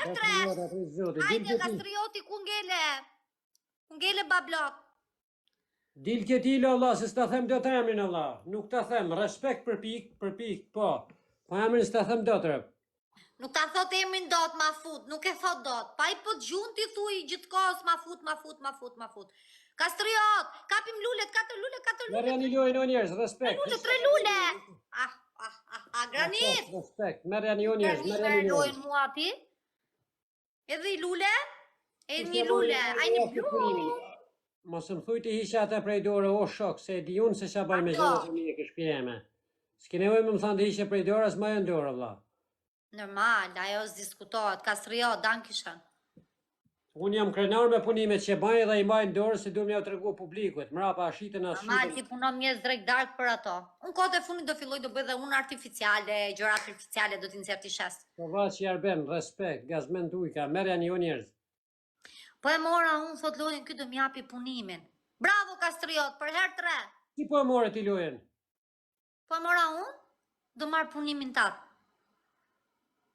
herë 3. Hajde, kastrioti, ku ngele? Ku ngele bablok? Dil ke dil, Allah, se s'ta them do të emrin, Allah. Nuk ta them, respekt për pik, po. Po emrin s'ta them do të rëp. Nuk ta thot emrin dot, ma fut, nuk e thot dot. Pa i po t'gjun ti thuj gjithkohës ma fut. Kastriot, kapim lulet, 4 lule. Merja një lojnë o njerëz, respekt. 3 lule. Granit. Respekt, merja një o njerëz, merja një njerëz. Lojnë mua ti. Edhe i lule. Edhe një lule, a një blu. Mos më thuj të hisha ata prej dore, o shok, se di unë se qa baj me zhërë të mije kë shpjeme. S'ki nevoj me më thanë të hishe prej dore, as ma e ndore, vla. Normal, ajo s'diskutohet, kastriot, dankishën. Unë jam krenar me punimet që bajnë dhe i majnë dorë se du me jau të regu publikut, mrapa ashitën as shitën. Normal, ti punon mjes drejt dark për ato. Unë kote funit do filloj do bëj dhe unë artificiale, gjëra artificiale do t'in certi shes. Po va që jarben, respekt, gazmen t'ujka, merja një njerëz. Po e mora unë, thot lojnë, këtë do m'japi punimin. Bravo, kastriot, për herë 3. Si po e more ti lojnë? Po e mora unë, do marë punimin tatë.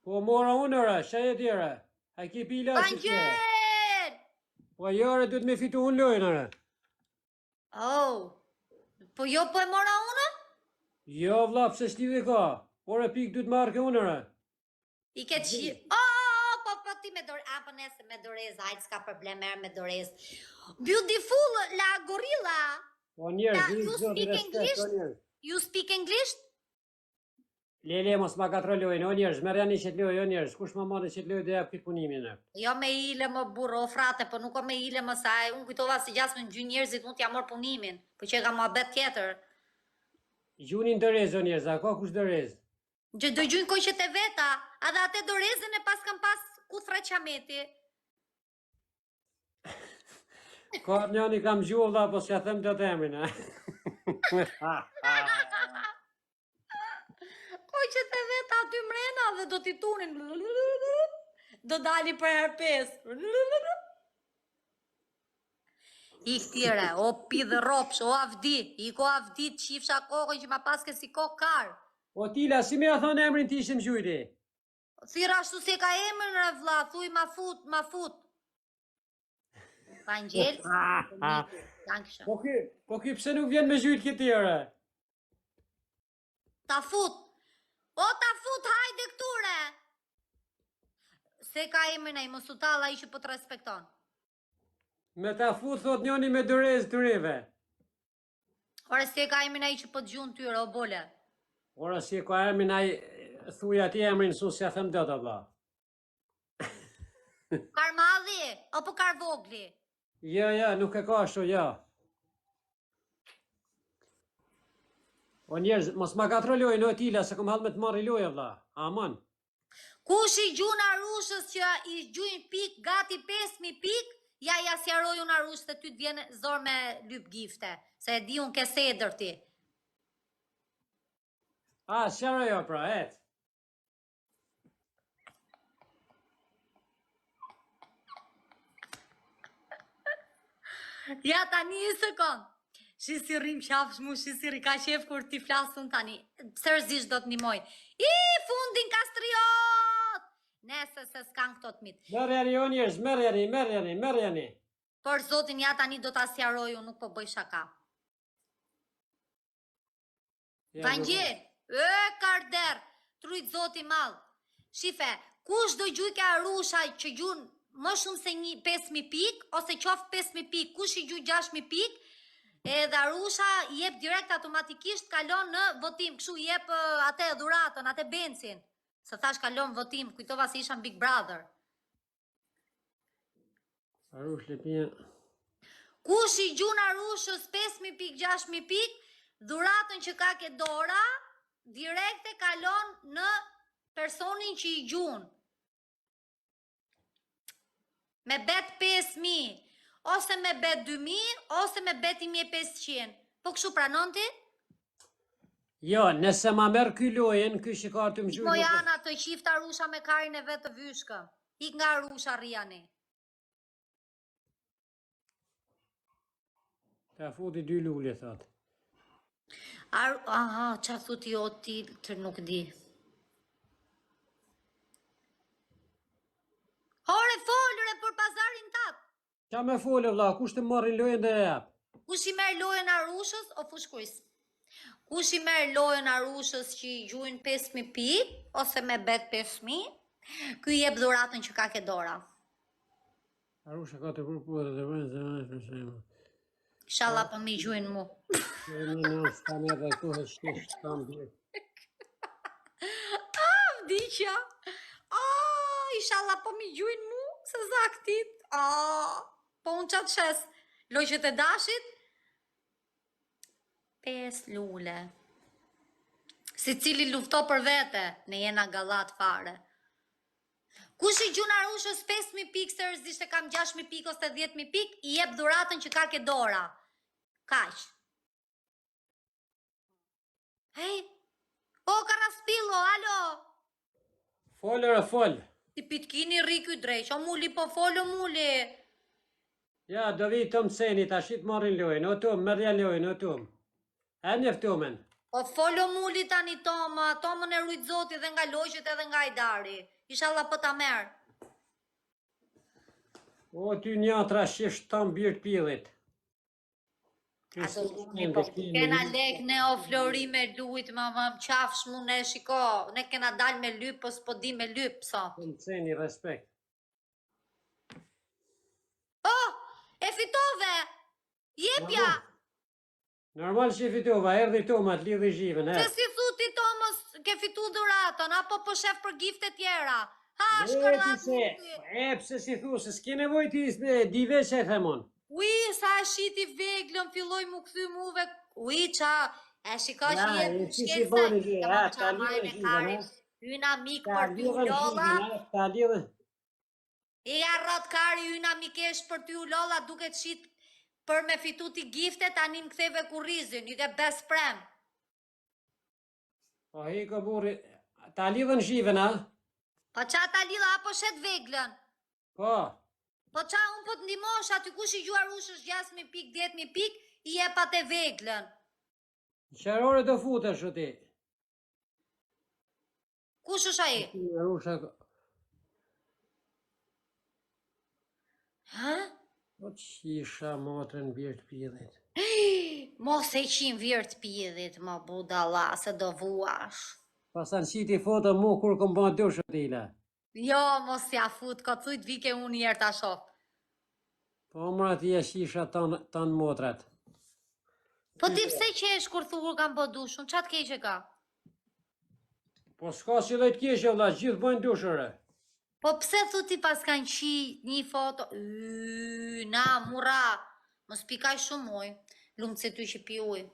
Po mora unë, ora, shaj e tjera. A ki pila si që. Po jore, du të me fitu unë lojnë, ora. Po jo po e mora unë? Jo, vla, pëse shtivi ka. Ora pik du të marrë ke unë, ora. I ke qi... Po ti me dorez, po nese me dorez, hajtë s'ka problem erë me dorez. Beautiful, la gorilla. Po njerëz, you speak English? Lele, mos ma katrolojnë, o njerëz, merja një qëtë lojë, o njerëz, kush ma marrë qëtë lojë dhe ja këtë punimin e. Jo me ile më burro, frate, po nuk o me ile më saj, unë kujtova si gjasë me në gjy njerëzit, unë t'ja morë punimin, po që e ka ma bet tjetër. Gjunin dërez, o njerëz, a ka kush dërez? Do gjujnë kojqet e veta, a dhe ate dorezën e pas kam pas kuthra qameti. Ka njani kam gjulla, po s'ja them të temin, e. Kojqet e veta aty mrena dhe do t'i tunin. Do dali për her 5. I këtire, o pi dhe ropsh, o avdi. I ko avdi të qifsha kokën që ma paske si kokë karë. O tila, si me a thonë emrin ti ishim gjujti? Thira ashtu si ka emrin re vla, thuj ma fut. Pa njel, po ky pse nuk vjen me gjujt këtire? Ta fut, hajde këture. Se ka emrin e i mësutala i që po të respekton. Me ta fut, thot njoni me dërez të rive. Ore, se ka emrin e i që po të gjun tyre, o bole. Ora, si ka emrin a i thuj ati emrin su si a them do të vla. Kar madhi, apo kar vogli? Ja, nuk e ka ashtu, ja. O njerëz, mos ma katrolojnë o tila, se kom halë me të marri loja vla. Aman. Kush i gjun arushës që i gjujnë pik, gati 5.000 pik, ja sjaroj unë arushës të ty të vjene zor me lyp gifte, se e di unë kese e dërti. Sjaroj o pra, et. Ja, tani i sekund. Si rrim qafsh mu, si ka qef kur ti flasën tani. Sërzisht do të nimoj. I fundin kastriot! Nese se s'kan këto të mitë. Merjani o njerëz, merjani. Por zotin, ja tani do t'a sjaroju, nuk po bëj shaka. Vangjel, karder, trujt zoti mal. Shife, kush do gjujke arusha që gjun më shumë se 5.000 pik, ose qof 5.000 pik, kush i gjuj 6.000 pik, edhe arusha jep direkt automatikisht kalon në votim, këshu jep atë dhuratën, atë bencin. Se thash kalon votim, kujtova se isha në Big Brother. Arush lepia. Kush i gjun arushës 5.000 pik, 6.000 pik, dhuratën që ka ke dora, direkte kalon në personin që i gjun. Me bet 5.000, ose me bet 2.000, ose me bet 1.500. Po këshu pranon ti? Jo, nëse ma merë ky lojen, ky që ka të më gjujnë... Po janë ato qifta rusha me karin e vetë të vyshkë. Ik nga rusha rjani. Ta futi 2 lule, thot. Aha, qa thuti o ti të nuk di. pazarin tat. Qa me folë vlla, kush të marrin lojën dhe e jap? Kush i merr lojën Arushës o fushkuris? Kush i merr lojën Arushës që i gjuajnë 5000 pikë ose me bet 5000, ky i jep dhuratën që ka ke dora. Arusha ka të grupuar dhe vënë. Inshallah po mi gjuajnë mu. Në stane dhe tu e shtish stambi. Vdiqja. Inshallah po mi gjuajnë mu se zaktit. Po unë qatë shes. Lojqet e dashit 5 lule. Si cili lufto për vete, ne jena gallat fare. Kush i gjun Arushës 5000 pikë, seriozisht e kam 6000 pikë ose 10000 pikë, i jep dhuratën që ka ke dora. Kaq. Hej, o Karaspillo, alo. Folër e fol. Ti pitkini rriky drejq, o muli po folo muli. Ja, do vi të mëseni, ta shit marrin lojën, o tum, mërja lojën, o tum. E njeftumen. Po folo muli tani Toma, Tomën e rujt zoti dhe nga loqet edhe nga Ajdari. Inshallah po ta merr. O ty njatra shish të mbirë pillit. Ato kena lek ne o Flori me lujt, ma më qafsh mu ne shiko. Ne kena dal me lyp, po s'po di me lyp, so. Të mëseni respekt. Oh, e fitove! Jepja! Normal që i fitova, erdi Toma, të lidhi zhivën, Se si thuti Tomës ke fitu dhuratën, apo po shef për gifte tjera? Ha, shkërlat muti. Pse si thu, se s'ke nevoj ti dive që e themon. Ui, sa e shiti veglën, filloj mu këthy muve. Ui, qa, e shiko që Ja, jetë e si shkelse. bani që, Ka ta lidhën me zhivën, karin. Hyna mik Ta për ty lidhën Lolla. zhivën, ta lidhën. I arrot kari hyna mikesh për ty Lolla, duke të shit për me fitu ti gifte, tani në ktheve kurrizin, i ke bes prem. Po hi ko burri, ta lidhën zhivën, a? Po qa ta lidha apo shet veglën? Po, Po qa unë po të ndimosh aty kush i gjuar ushës 6.000 pik, 10.000 pik, i e pa te veglën. qërore do futesh o ti. Kush është ai? Rusha, Ha? po qisha motrën birë të pillit. Mos e qim virë të pjedhit, ma budalla, se do vuash. Pasan qiti foto mu kur kom bënë dush o tila. Jo, mos ja fut, ka cujt vike unë njerë ta shof. Po mëra ti e qisha tanë motrat. Po ti pse qesh kur thukur kam bë dushun, qatë keqe ka? Po s'ka si lejt kishe vlla, gjithë bëjnë dushore. Po pse thu ti pas kanë qi një foto? Na, mura, mos pikaj shumë uj, lumë se ty që pi uj.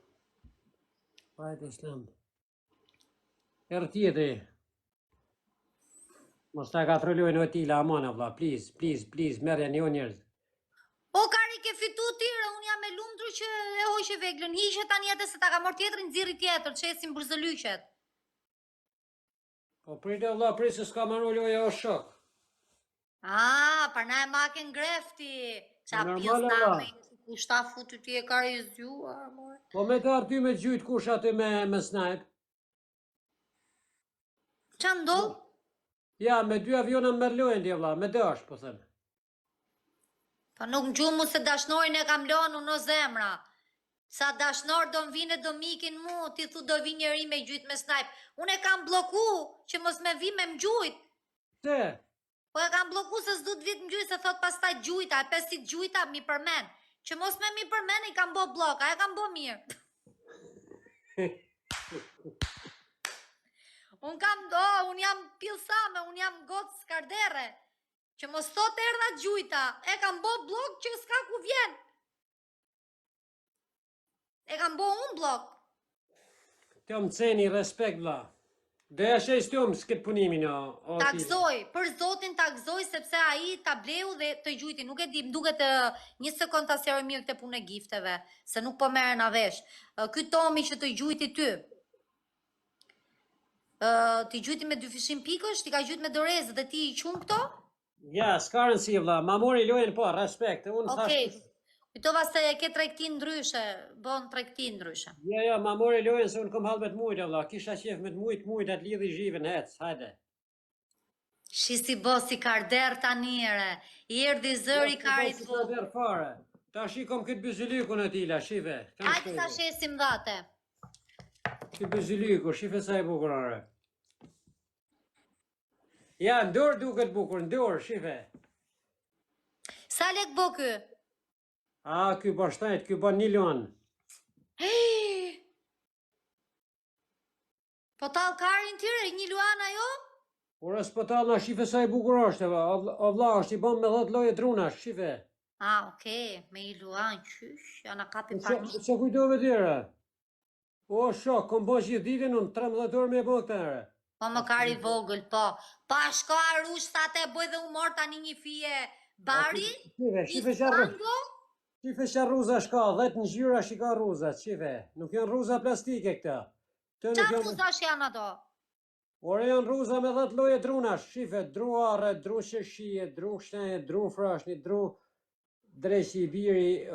Hajde slam. Erë tjeti. Mos ta ka trolojnë o tila, amana vlla, please, please, please, merja një njerëz. O, kari ke fitu tire, unë jam e lumëtru që e hojshe veglën, hishe tani jetë se ta ka mor tjetërin ziri tjetër, që esim bërzëlyqet. Po prite vlla, prite se s'ka marru loja o shok. Për na e maken grefti, qa Normale, pjes vlla. tame, ku shta futu ti e kari e zgjuar, more. Po me ka ty me gjyt kush aty me snipe. Qa ndodh? Ja, me 2 aviona më merlojnë di vlla, me dash, po them. Po nuk në gjumu se dashnorin e kam lonu në zemra. Sa dashnor do m'vine do mikin mu, ti thu do vi njeri me gjujt me snipe. Unë e kam bloku që mos me vi me m'gjujt. Se? Po e kam bloku se s'du t'vit m'gjujt se thot pas taj gjujta, e pesit gjujta mi përmen. Që mos me mi përmen i kam bo bloka, e kam bo mirë. Unë jam pilsame, unë jam gotë skardere. Që mos thot erdha gjujta, e kam bo blok që s'ka ku vjen. E kam bo unë blok. Të më ceni, respekt vlla. Do ja shes të më s'ket punimin o Ta tila. gëzoj, për zotin ta gëzoj sepse ai ta bleu dhe të gjujti. Nuk e di, m'duket një sekond ta sjaroj mirë këtë punë e gifteve, se nuk po merren a vesh. Ky Tomi që të gjujti ty. Ti gjujti me 2 fishim pikësh, ti ka gjujt me dorezë dhe ti i qum këto? Ja, s'ka rëndësi vlla, ma mori lojën po, respekt. Unë Okej. thash. Kujtova se e ke tregti ndryshe, bon tregti ndryshe. Ja, ma mori lojën se unë kom hallë me të mujt vlla, kisha qef me të mujt, atë lidhi zhivën, hec, hajde. Shi si bosi karder tani ere. I erdhi zëri karit Si vogël. der fare. Ta shikom këtë byzylikun e tila, shife. Hajde ta shesim dhate. Këtë byzyliku, shife sa e bukur are. Ja, ndor duket bukur, ndor, shife. Sa lek bo ky? A, ky bashtajt, ky ban 1 lion. Po tall karin tyre, 1 luan ajo? Por as pëtall na shife sa e bukur është, o vlla, është i bën me 10 lloje drunash, shife. Okej, me 1 luan, qysh, ja na kapi Ço panik. kujdove tjera? O, shok, kom bën gjithë ditën unë 13 orë me e bën këtë herë. Po më kari vogël, po. Pa shko arush sa te bëj dhe u mor tani një fije bari, Shife i qarru. spango. Shife qa rruza shka, 10 ngjyra shika rruzat, shife. Nuk janë rruza plastike këta. Të Qa nuk janë... fuzash janë ato? Ore janë rruza me 10 lloje drunash, shife, dru arre, dru qeshie, dru shtenë, dru frashni, dru dreqi, biri,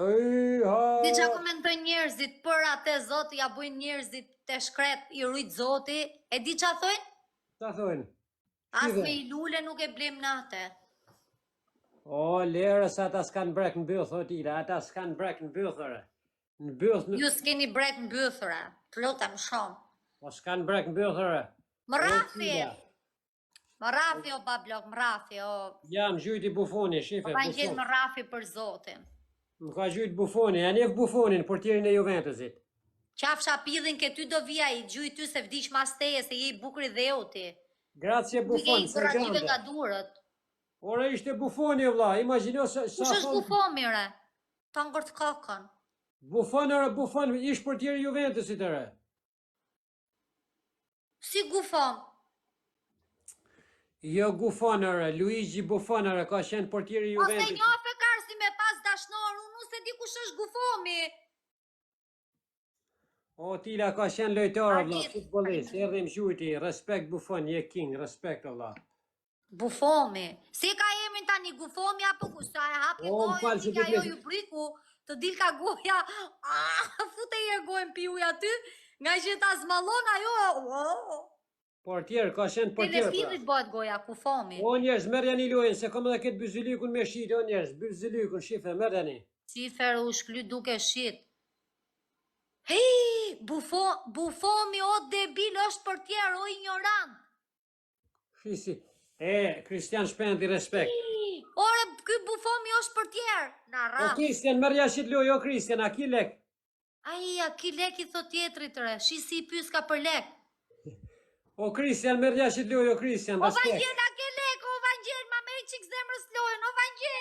Di qa komentoj njerëzit për atë zoti ja bujnë njerëzit të shkret i rujt zoti, e di qa thojnë? Ta thojnë. As Shive. me i lule nuk e blem natë. O, lerës ata s'kan brek në byth, o tila, ata s'kan brek në bythëre. Në byth, Ju s'keni brek në bythëra, të lutem shumë. po s'kan brek në bythëre. Më rafi, tila. më rafi o bablok, më rafi o... Jam gjujti bufoni, shife, Po kanë gjithë bufon. më rafi për zotin. Më ka gjujt bufoni, a njef bufonin, portierin e Juventusit. Qafsha pidhin ke ty do vija i gjuj ty se vdish mas teje se je i bukri dhe u ti. Grazie Nuk e bufon, i kurative nga sergjante. durët. Ore ishte bufoni, vlla, imagjino sa Kush është bufon mire? Ta ngërt kokën. Bufon, ore, bufon, ish portieri i Juventusit, ore. Si gufon? Jo Buffon, ore, Luigi Buffon, ore, ka qenë portieri i Ose Juventusit. një afekar si me pas dashnor, unë nuk se di kush është gufomi. O, tila ka qenë lojtar, vlla, Ardit. futbollist, erdhi më gjujti, respekt Buffon, je king, respekt, vlla. Bufomi. Si ka emrin tani gufomi apo kushta e hapi O, më falë që gojën, ajo ti- ju briku, të dil ka goja, fute i e gojën piuj aty, nga që ta zmallon ajo, Portier, ka qenë portier, pra. telefillit bëhet goja, kufomi. O, njerëz, merr janë i lojën, se kom edhe këtë byzylikun me shit, o njerëz, byzylikun, shife, merr janë. Cifer u shkly duke shit. Hej, bufomi o debil është portier, o ignorant. Shisi. E, Kristian Shpendi, respekt. Ore, ky bufomi është portier. Na O, rraf. Kristian, merr jashit lojë, o, Kristian, a ki lek? Ai, a ki lek i thot tjetrit re, shi si i pys ka për lek. O, Kristian, merr jashit lojë, o, Kristian, O respekt. Vangjel, a ke lek, o Vangjel, ma me i qik zemrës lojën, o Vangjel.